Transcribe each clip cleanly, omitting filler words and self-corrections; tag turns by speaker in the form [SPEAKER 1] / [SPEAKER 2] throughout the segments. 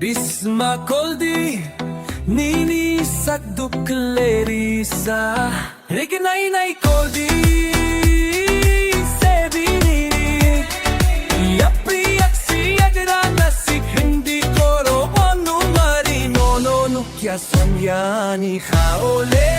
[SPEAKER 1] Bisma Koldi Nini sakduk lerisa Regnai nai Koldi Sebi nini Yapri yaksi agra nasi Hindi koro Wanu mari no no no Kya sanyani khaole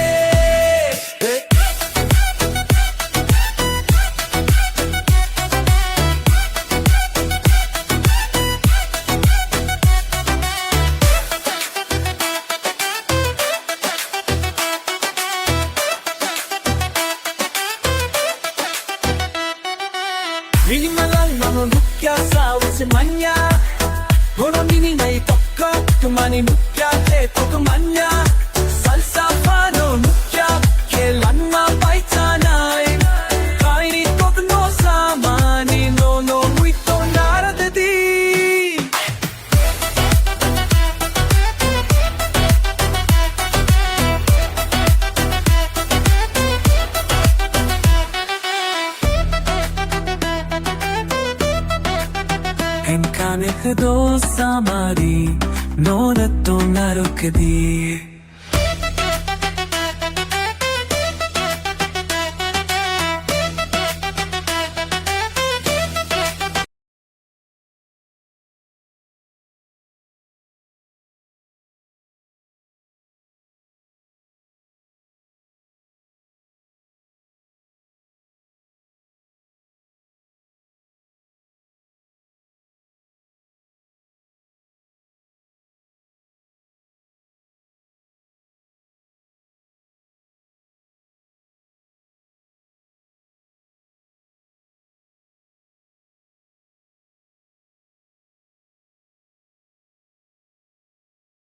[SPEAKER 1] Nini malal mano nukya sa usimanya Goro nini nai tokka Kumani nukya te tokumanya Salsa pano nukya Kelanma baitanai Kaini tokno samani No no muito naradadi Enkane khdo samari Nona to narukdi